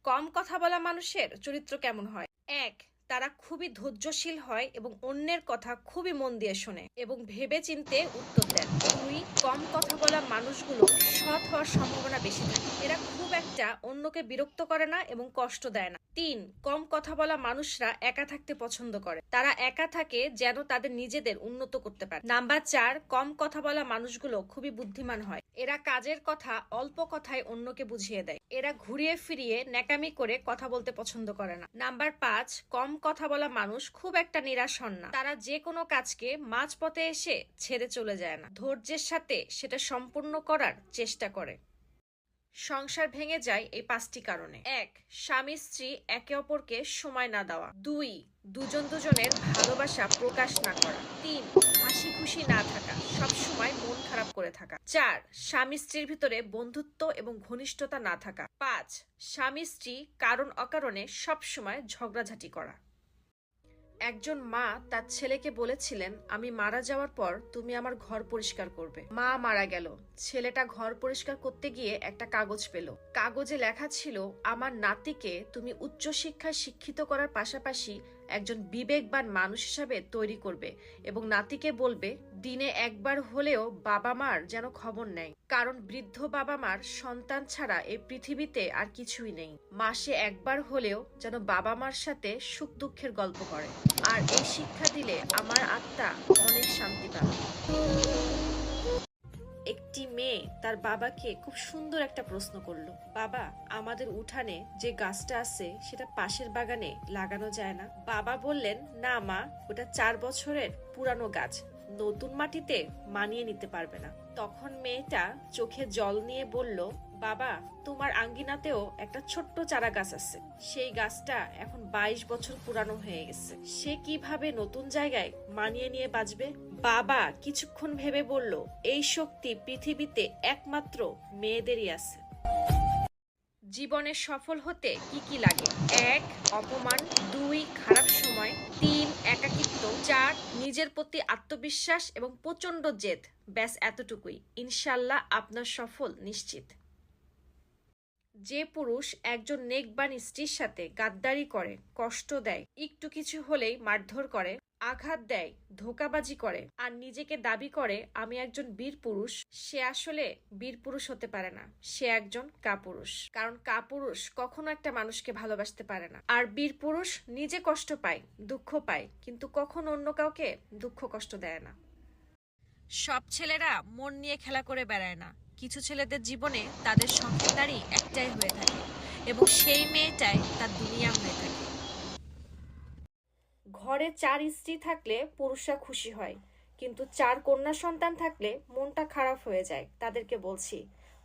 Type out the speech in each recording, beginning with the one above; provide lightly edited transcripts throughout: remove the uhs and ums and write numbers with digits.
কম কথা বলা মানুষের চরিত্র কেমন হয়? ১. তারা খুবই ধৈর্যশীল হয় এবং অন্যের কথা খুবই মন দিয়ে শোনে এবং ভেবেচিন্তে উত্তর দেন। ২. কম কথা বলা মানুষগুলো সৎ হওয়ার সম্ভাবনা বেশি থাকে। এরা খুব একটা অন্যকে বিরক্ত করে না এবং কষ্ট দেয় না। ৩. কম কথা বলা মানুষরা একা থাকতে পছন্দ করে। তারা একা থাকে যেন তাদের নিজেদের উন্নত করতে পারে। নাম্বার ৪. কম কথা বলা মানুষগুলো খুবই বুদ্ধিমান হয়। এরা কাজের কথা অল্প কথায় অন্যকে বুঝিয়ে দেয়। এরা ঘুরিয়ে ফিরিয়ে ন্যাকামি করে কথা বলতে পছন্দ করে না। নাম্বার ৫. কম কথা বলা মানুষ খুব একটা নিরাশ হন না। তারা যে কোনো কাজকে মাঝপথে এসে ছেড়ে চলে যায় না, ধৈর্যের সাথে সেটা সম্পূর্ণ করার চেষ্টা করে। সংসার ভেঙে যায় এই ৫টি কারণে। ১. স্বামী স্ত্রী একে অপরকে সময় না দেওয়া। ২. দুজন দুজনের ভালোবাসা প্রকাশ না করা। ৩. হাসি খুশি না থাকা, সবসময় মন খারাপ করে থাকা। ৪. স্বামী স্ত্রীর ভিতরে বন্ধুত্ব এবং ঘনিষ্ঠতা না থাকা। ৫. স্বামী স্ত্রী কারণ অকারণে সবসময় ঝগড়াঝাটি করা। একজন মা তার ছেলেকে বলেছিলেন, আমি মারা যাওয়ার পর তুমি আমার ঘর পরিষ্কার করবে। মা মারা গেল। ছেলেটা ঘর পরিষ্কার করতে গিয়ে একটা কাগজ পেল। কাগজে লেখা ছিল, আমার নাতিকে তুমি উচ্চশিক্ষায় শিক্ষিত করার পাশাপাশি একজন বিবেকবান মানুষ হিসাবে তৈরি করবে এবং নাতিকে বলবে দিনে একবার হলেও বাবা মার যেন খবর নেয়, কারণ বৃদ্ধ বাবা মার সন্তান ছাড়া এই পৃথিবীতে আর কিছুই নেই। মাসে একবার হলেও যেন বাবা মার সাথে সুখ দুঃখের গল্প করে। আর এই শিক্ষা দিলে আমার আত্মা অনেক শান্তি পাবে। একটি মেয়ে তার বাবাকে খুব সুন্দর একটা প্রশ্ন করলো, বাবা, আমাদের উঠানে যে গাছটা আছে সেটা পাশের বাগানে লাগানো যায় না? বাবা বললেন, না মা, ওটা 4 বছরের পুরানো গাছ, নতুন মাটিতে মানিয়ে নিতে পারবে না। তখন মেয়েটা চোখে জল নিয়ে বলল, বাবা, তোমার আঙ্গিনাতেও একটা ছোট্ট চারা গাছ আছে, সেই গাছটা এখন 22 বছর পুরানো হয়ে গেছে, সে কিভাবে নতুন জায়গায় মানিয়ে নিয়ে বাঁচবে? বাবা কিছুক্ষণ ভেবে বলল, এই শক্তি পৃথিবীতে একমাত্র মেয়েদেরই আছে। জীবনে সফল হতে কি কি লাগে? ১. অপমান। ২. খারাপ সময়। ৩. একাকিত্ব। ৪. নিজের প্রতি আত্মবিশ্বাস এবং প্রচন্ড জেদ। ব্যাস এতটুকুই, ইনশাল্লাহ আপনার সফল নিশ্চিত। যে পুরুষ একজন নেকবান স্ত্রীর সাথে গাদ্দারি করে, কষ্ট দেয়, একটু কিছু হলেই মারধর করে, আঘাত দেয়, ধোঁকাবাজি করে আর নিজেকে দাবি করে আমি একজন বীর পুরুষ, সে আসলে বীর পুরুষ হতে পারে না, সে একজন কাপুরুষ। কারণ কাপুরুষ কখনো একটা মানুষকে ভালোবাসতে পারে না। আর বীর পুরুষ নিজে কষ্ট পায়, দুঃখ পায়, কিন্তু কখনো অন্য কাউকে দুঃখ কষ্ট দেয় না। সব ছেলেরা মন নিয়ে খেলা করে বেড়ায় না। কিছু ছেলেদের জীবনে তাদের শখের দাড়ি একটাই হয়ে থাকে এবং সেই মেয়েটাই তার দুনিয়া হয়ে থাকে। ঘরে 4 স্ত্রী থাকলে পুরুষরা খুশি হয়, কিন্তু 4 কন্যা সন্তান থাকলে মনটা খারাপ হয়ে যায়। তাদেরকে বলছি,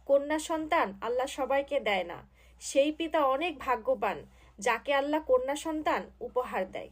কন্যা সন্তান আল্লাহ সবাইকে দেয় না, সেই পিতা অনেক ভাগ্যবান যাকে আল্লাহ কন্যা সন্তান উপহার দেয়।